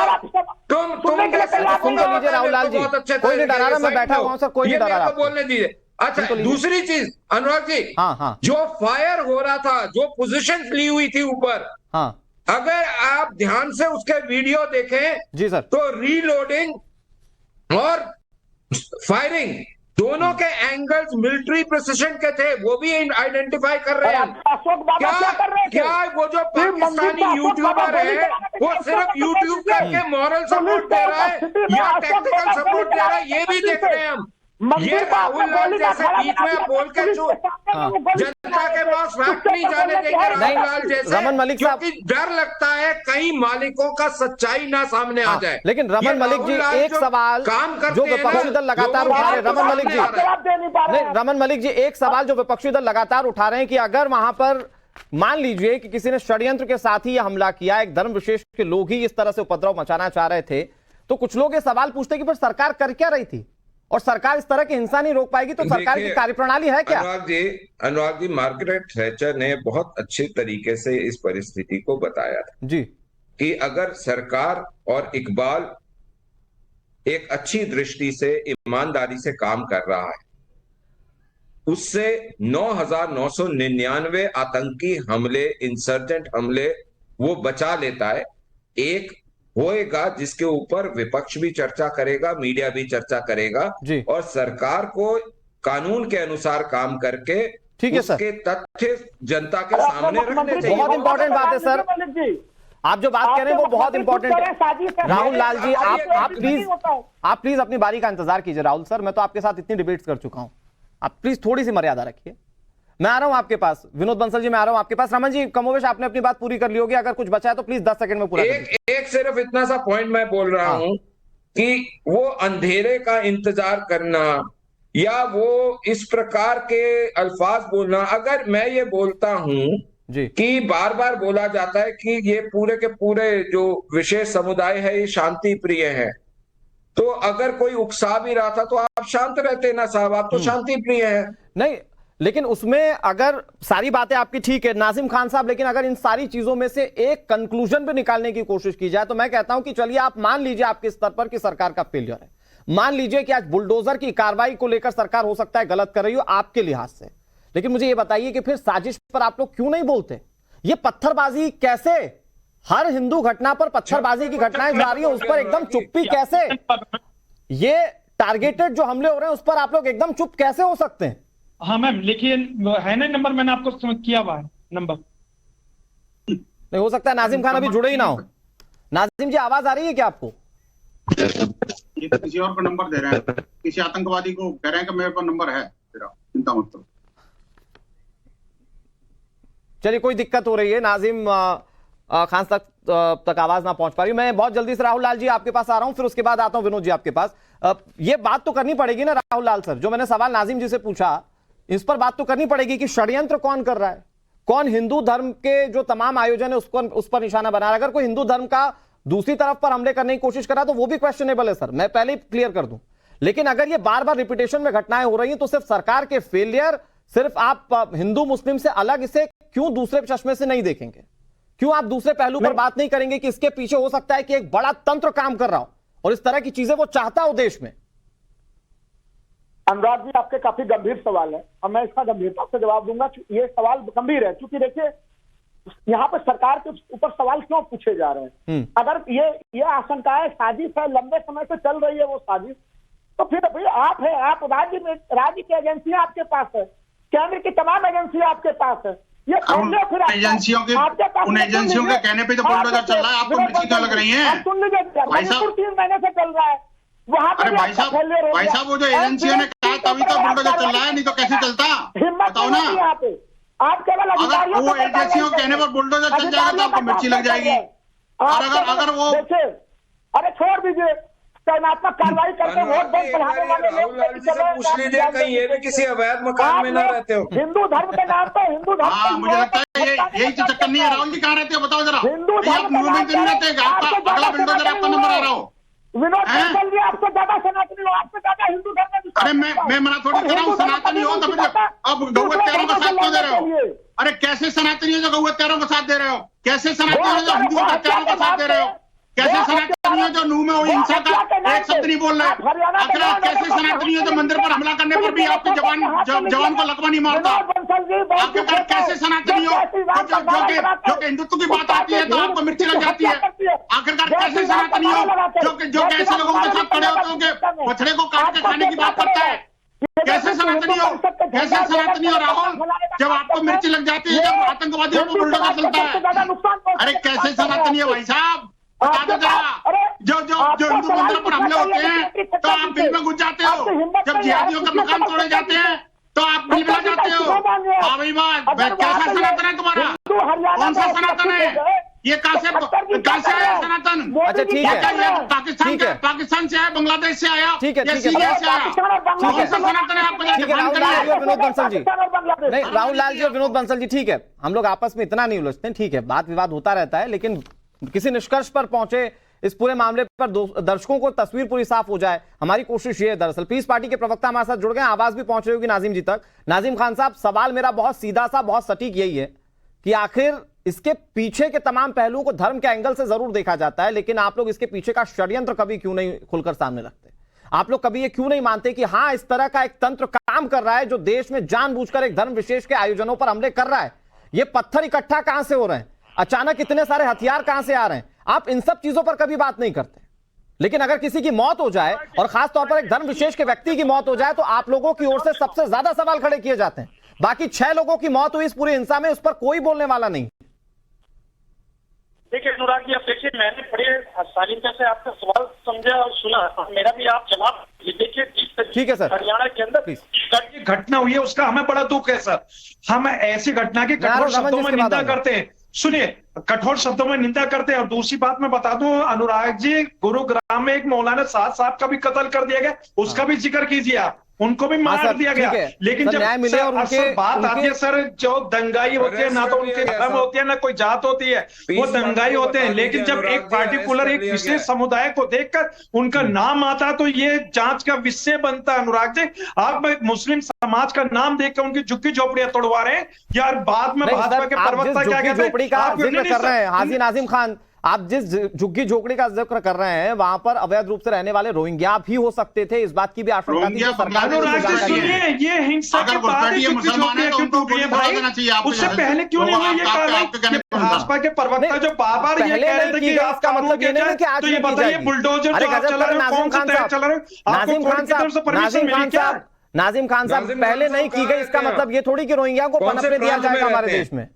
तुम लीजिए राहुल लाल जी, बहुत अच्छे कोई नहीं डरा रहा, मैं बैठा हुआ हूं सर, कोई नहीं डरा रहा, बोलने दीजिए। अच्छा, दूसरी चीज अनुराग जी, हाँ, जो फायर हो रहा था, जो पोजीशन ली हुई थी ऊपर, हाँ, अगर आप ध्यान से उसके वीडियो देखें जी सर, तो रीलोडिंग और फायरिंग दोनों के एंगल्स मिलिट्री प्रिसिशन के थे, वो भी आइडेंटिफाई कर रहे हैं। क्या वो जो पाकिस्तानी यूट्यूबर है वो सिर्फ यूट्यूब करके मॉरल सपोर्ट दे रहा है या टेक्निकल सपोर्ट दे रहा है, ये भी देख रहे हैं हम। ये राहुल लाल जैसे बीच में बोल के जनता के पास फैक्ट नहीं जाने देंगे राहुल लाल जैसे, रमन मलिक साहब, क्योंकि डर लगता है कहीं मालिकों का सच्चाई ना सामने आ जाए। लेकिन रमन मलिक जी, एक सवाल जो विपक्षी दल लगातार उठा रहे हैं, रमन मलिक जी, नहीं रमन मलिक जी, एक सवाल जो विपक्षी दल लगातार उठा रहे हैं कि अगर वहां पर मान लीजिए कि किसी ने षड्यंत्र के साथ ही यह हमला किया, एक धर्म विशेष के लोग ही इस तरह से उपद्रव मचाना चाह रहे थे, तो कुछ लोग ये सवाल पूछते कि फिर सरकार कर क्या रही थी, और सरकार इस तरह की हिंसा नहीं रोक पाएगी, तो सरकार की कार्यप्रणाली है क्या? अनुराग जी, मार्गरेट थैचर ने बहुत अच्छे तरीके से इस परिस्थिति को बताया था जी, कि अगर सरकार और इकबाल एक अच्छी दृष्टि से ईमानदारी से काम कर रहा है, उससे 9,999 आतंकी हमले, इंसर्जेंट हमले वो बचा लेता है। एक होएगा जिसके ऊपर विपक्ष भी चर्चा करेगा, मीडिया भी चर्चा करेगा, और सरकार को कानून के अनुसार काम करके ठीक है उसके तथ्य जनता के सामने रखने चाहिए। बहुत इंपॉर्टेंट बात है सर, आप जो बात कह रहे हैं वो बहुत इंपॉर्टेंट है। राहुल लाल जी, आप प्लीज अपनी बारी का इंतजार कीजिए। राहुल सर, मैं तो आपके साथ इतनी डिबेट्स कर चुका हूं, आप प्लीज थोड़ी सी मर्यादा रखिए। मैं आ रहा हूं आपके पास, विनोद बंसल जी, मैं आ रहा हूं आपके पास। रमन जी, कमोवेश आपने अपनी बात पूरी कर ली होगी, अगर कुछ बचा है तो प्लीज 10 सेकंड में पूरा एक सिर्फ इतना सा पॉइंट मैं बोल रहा हूं कि वो अंधेरे का इंतजार करना या वो इस प्रकार के अल्फाज बोलना, अगर मैं ये बोलता हूं कि बार बार बोला जाता है कि ये पूरे के पूरे जो विशेष समुदाय है ये शांति प्रिय है, तो अगर कोई उकसा भी रहा था तो आप शांत रहते ना साहब, आप तो शांति प्रिय है। नहीं, लेकिन उसमें अगर सारी बातें आपकी ठीक है नाजिम खान साहब, लेकिन अगर इन सारी चीजों में से एक कंक्लूजन भी निकालने की कोशिश की जाए तो मैं कहता हूं कि चलिए आप मान लीजिए आपके स्तर पर कि सरकार का फेलियर है, मान लीजिए कि आज बुलडोजर की कार्रवाई को लेकर सरकार हो सकता है गलत कर रही हो आपके लिहाज से, लेकिन मुझे यह बताइए कि फिर साजिश पर आप लोग क्यों नहीं बोलते? ये पत्थरबाजी कैसे, हर हिंदू घटना पर पत्थरबाजी की घटनाएं जा रही है, उस पर एकदम चुप्पी कैसे? ये टारगेटेड जो हमले हो रहे हैं उस पर आप लोग एकदम चुप कैसे हो सकते हैं? हाँ मैम, लिखिए है ना नंबर, मैंने आपको किया हुआ है नंबर। नहीं हो सकता है नाजिम खान अभी जुड़े ही ना हो। नाजिम जी, आवाज आ रही है क्या आपको? ये तो किसी और का नंबर दे रहे हैं, किसी आतंकवादी को कह रहे हैं कि मेरे पास नंबर है, चिंता मत करो। चलिए, कोई दिक्कत हो रही है, नाजिम खान तक आवाज ना पहुंच पा रही। मैं बहुत जल्दी से राहुल लाल जी आपके पास आ रहा हूं, फिर उसके बाद आता हूं विनोद जी आपके पास। ये बात तो करनी पड़ेगी ना राहुल लाल सर, जो मैंने सवाल नाजिम जी से पूछा इस पर बात तो करनी पड़ेगी कि षड्यंत्र कौन कर रहा है, कौन हिंदू धर्म के जो तमाम आयोजन है उस पर निशाना बना रहा है। अगर कोई हिंदू धर्म का दूसरी तरफ पर हमले करने की कोशिश कर रहा है तो वो भी क्वेश्चनेबल है सर, मैं पहले ही क्लियर कर दूं। लेकिन अगर ये बार बार रिपीटेशन में घटनाएं हो रही हैं तो सिर्फ सरकार के फेलियर, सिर्फ आप हिंदू मुस्लिम से अलग इसे क्यों दूसरे चश्मे से नहीं देखेंगे? क्यों आप दूसरे पहलू पर बात नहीं करेंगे कि इसके पीछे हो सकता है कि एक बड़ा तंत्र काम कर रहा हो और इस तरह की चीजें वो चाहता हो देश में? अनुराग जी, आपके काफी गंभीर सवाल है और मैं इसका गंभीरता से जवाब दूंगा। ये सवाल गंभीर है क्योंकि देखिए यहाँ पर सरकार के ऊपर सवाल क्यों पूछे जा रहे हैं। अगर ये आशंकाएं साजिश है, लंबे समय से चल रही है वो साजिश, तो फिर भाई आप है, आप राज्य की एजेंसियां आपके पास है, केंद्र की तमाम एजेंसियां आपके पास है, ये एजेंसियों के उन एजेंसियों के कहने पे जो बुलडोजर चल रहा है, आपको मिर्ची क्यों लग रही है? सुन लीजिए, मणिपुर 3 महीने से चल रहा है, वहां अरे भाई साहब वो जो एजेंसियों ने कहा तभी तो बुलडोजर चल रहा है, नहीं तो कैसे चलता? बताओ ना। यहाँ पे आप केवल अगर वो एजेंसियों के कहने पर बुलडोजर चल जाएगा तो आपको मिर्ची लग जाएगी। और अगर वो अरे छोड़ दीजिए, चयनात्मक कार्रवाई करके वोट बैंक बढ़ाने वाले लोग पूछ लीजिए, कहीं ये भी किसी अवैध मकान में ना रहते हो? हिंदू धर्म के नाम पर हिंदू धर्म, हाँ मुझे लगता है यही तो चक्कर नहीं है। राहुल जी कहाँ रहते हो बताओ जरा? हिंदू आप मूवमेंट नहीं रहते, आपका अगला बुलडोजर आपका नंबर आ रहा हो। विनोद बंसल जी आपसे ज्यादा सनातनी हो, आपसे ज्यादा हिंदू धर्म में। अरे मैं मना थोड़ी कर रहा हूँ, सनातनी हो तो फिर अब गौ हत्यारों का साथ क्यों दे रहे हो? अरे कैसे सनातनी हो जो गौ हत्यारों का साथ दे रहे हो? कैसे सनातनी हो जो हिंदू हत्यारों का साथ दे रहे हो? कैसे सनातनी हो जो नूह में हुई हिंसा का एक शब्द नहीं बोल रहे? आखिर कैसे सनातनी हो जो मंदिर पर हमला करने पर भी आपके जवान को लकवा नहीं मारता? आखिरकार कैसे सनातनी हो जो कि हिंदुत्व की बात आती है तो आपको मिर्ची लग जाती है? आखिरकार कैसे सनातनी हो जो कि ऐसे लोगों के साथ खड़े होते हो कि बछड़े को काट के खाने की बात करता है? कैसे सनातनी हो? कैसे सनातनी हो राहुल जब आपको मिर्ची लग जाती है, जब आतंकवादियों को बुलडोजर चलता है? अरे कैसे सनातनी हो भाई साहब, बता दो जरा। जो हिंदू मंदिरों पर हमले होते हैं तो आप बिल में घुस जाते हो, जब जिहादियों का मकान तोड़े जाते हैं तो आप बिल में जाते हो। हाँ भाई बात, कैसा सनातन है तुम्हारा? कौन सा सनातन है ये? कहाँ से आया सनातन? अच्छा ठीक है, पाकिस्तान से आया, बांग्लादेश से आया, ठीक है, या सीरिया से आया? कौन सा सनातन है आपको? ठीक है राहुल लाल जी और विनोद बंसल जी, नहीं राहुल लाल जी और विनोद बंसल जी, ठीक है हम लोग आपस में इतना नहीं उलझते, ठीक है बात विवाद होता रहता है, लेकिन किसी निष्कर्ष पर पहुंचे इस पूरे मामले पर दर्शकों को तस्वीर पूरी साफ हो जाए, हमारी कोशिश ये है। दरअसल पीस पार्टी के प्रवक्ता हमारे साथ जुड़ गए, आवाज भी पहुंच रही होगी नाजिम जी तक। नाजिम खान साहब, सवाल मेरा बहुत सीधा सा, बहुत सटीक यही है कि आखिर इसके पीछे के तमाम पहलुओं को धर्म के एंगल से जरूर देखा जाता है, लेकिन आप लोग इसके पीछे का षड्यंत्र कभी क्यों नहीं खुलकर सामने रखते? आप लोग कभी ये क्यों नहीं मानते कि हाँ इस तरह का एक तंत्र काम कर रहा है जो देश में जानबूझकर एक धर्म विशेष के आयोजनों पर हमले कर रहा है? ये पत्थर इकट्ठा कहां से हो रहे हैं? अचानक इतने सारे हथियार कहां से आ रहे हैं? आप इन सब चीजों पर कभी बात नहीं करते, लेकिन अगर किसी की मौत हो जाए और खासतौर पर एक धर्म विशेष के व्यक्ति की मौत हो जाए तो आप लोगों की ओर से सबसे ज्यादा सवाल खड़े किए जाते हैं। बाकी 6 लोगों की मौत हुई इस पूरी हिंसा में, उस पर कोई बोलने वाला नहीं। देखिए अनुराग जी, आप देखिए मैंने बड़े शालीनता से आपका सवाल समझा और सुना, और मेरा भी आप जवाब देखिए। ठीक है सर, हरियाणा के अंदर घटना हुई है उसका हमें बड़ा दुख है सर। हम ऐसी घटना की कठोर शब्दों में निंदा करते हैं, सुनिए कठोर शब्दों में निंदा करते हैं। और दूसरी बात मैं बता दूं अनुराग जी, गुरुग्राम में एक मौलाना साहब का भी कत्ल कर दिया गया, उसका भी जिक्र कीजिए आप, उनको भी मार दिया गया। लेकिन जब बात आती है सर, जो दंगाई होते हैं ना तो उनके धर्म होती है ना कोई जात होती है, वो दंगाई होते हैं। लेकिन जब एक पार्टिकुलर एक विशेष समुदाय को देखकर उनका नाम आता तो ये जांच का विषय बनता है। अनुराग जी, आप मुस्लिम समाज का नाम देखकर उनकी झुग्गी झोपड़ियां तोड़वा रहे हैं यार। बाद में भाजपा के प्रवक्ता क्या कहते हैं हाजी नाजिम खान, आप जिस झुग्गी झोपड़ी का जिक्र कर रहे हैं वहां पर अवैध रूप से रहने वाले रोहिंग्या भी हो सकते थे, इस बात की भी आशंका थी। ये हिंसा के बाद उससे पहले क्यों नहीं हुई ये कार्रवाई? भाजपा के प्रवक्ता जो बार-बार ये कह रहे थे कि इसका मतलब ये नहीं कि आज तो ये बताइए बुलडोजर जो आप चला रहे हो कौन सा टैग चला रहे हो? नाजिम खान साहब, पहले नहीं की गई इसका मतलब ये थोड़ी कि रोहिंग्या को पनपने दिया जाएगा हमारे देश में।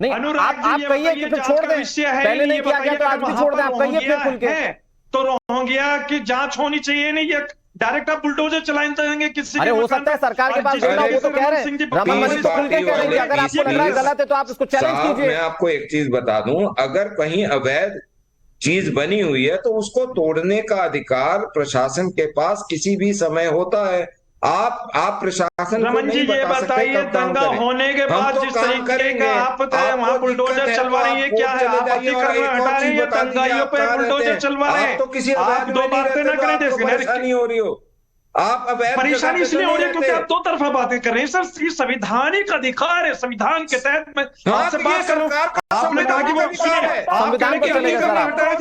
नहीं, आप कहिए कि फिर छोड़ दें, पहले नहीं किया गया तो आज भी छोड़ दें, आप कहिए फिर खुल के। तो रोहिंग्या की जांच होनी चाहिए, नहीं ये डायरेक्ट आप बुलडोजर चलाएं देंगे किसी? अरे हो सकता है सरकार के पास वो तो कह रहे हैं, रमन मनीष तो खुल के कह रहे हैं कि अगर आपको लग रहा है गलत है तो आप इसको चैलेंज कीजिए। मैं आपको एक चीज बता दूं, अगर कहीं अवैध चीज बनी हुई है तो उसको तोड़ने का अधिकार प्रशासन के पास किसी भी समय होता है। आप प्रशासन रमन जी ये बताइए, दंगा होने के बाद जिस तरीके का आप वहां बुलडोजर चलवा रहे हैं, क्या है? आप अतिक्रमण हटा रहे हैं या दंगाइयों पे बुलडोजर चलवा रहे हैं? तो किसी आप दो बातें न करें, परेशानी हो रही हो, आप परेशानी इसलिए हो रही है क्योंकि आप दो तरफा बातें कर रहे हैं। सर ये संवैधानिक अधिकार है, संविधान के तहत मैं आपसे बात कर रहा हूँ। आपने कहा कि वो संविधान को चलेगा।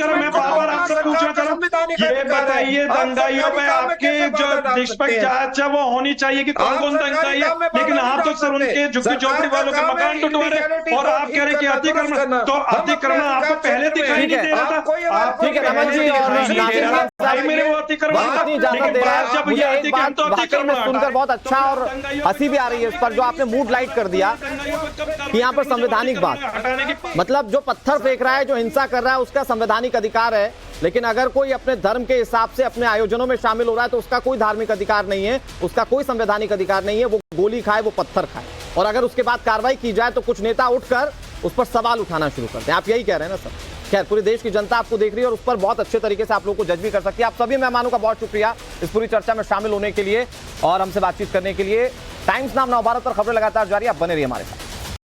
मैं बार-बार आपसे पूछना चाह रहा हूँ, ये बताइए दंगाइयों पे आपके जो निष्पक्ष जांच है वो होनी चाहिए कि कौन कौन दंगाई है। लेकिन आप तो सर उनके झुग्गी झोपड़ी वालों के मकान टुटवा रहे और आप कह रहे कि अतिक्रमण, तो अतिक्रमण आपको पहले दिखाई नहीं दे रहा था। ठीक है रमन जी और मेरे वो अतिक्रमण, लेकिन जब ये एक बात वाकई में सुनकर बहुत अच्छा और हंसी भी आ रही है इस पर, जो आपने मूड लाइट कर दिया कि यहाँ पर संवैधानिक बात, मतलब जो पत्थर फेंक रहा है, जो हिंसा कर रहा है, उसका संवैधानिक अधिकार है, लेकिन अगर कोई अपने धर्म के हिसाब से अपने आयोजनों में शामिल हो रहा है तो उसका कोई धार्मिक अधिकार नहीं है, उसका कोई संवैधानिक अधिकार नहीं है, वो गोली खाए, वो पत्थर खाए। और अगर उसके बाद कार्रवाई की जाए तो कुछ नेता उठकर उस पर सवाल उठाना शुरू करते हैं। आप यही कह रहे हैं ना सर? खैर, पूरे देश की जनता आपको देख रही है और उस पर बहुत अच्छे तरीके से आप लोगों को जज भी कर सकती है। आप सभी मेहमानों का बहुत शुक्रिया इस पूरी चर्चा में शामिल होने के लिए और हमसे बातचीत करने के लिए। टाइम्स नाम नवभारत पर खबरें लगातार जारी, आप बने रहिए हमारे साथ।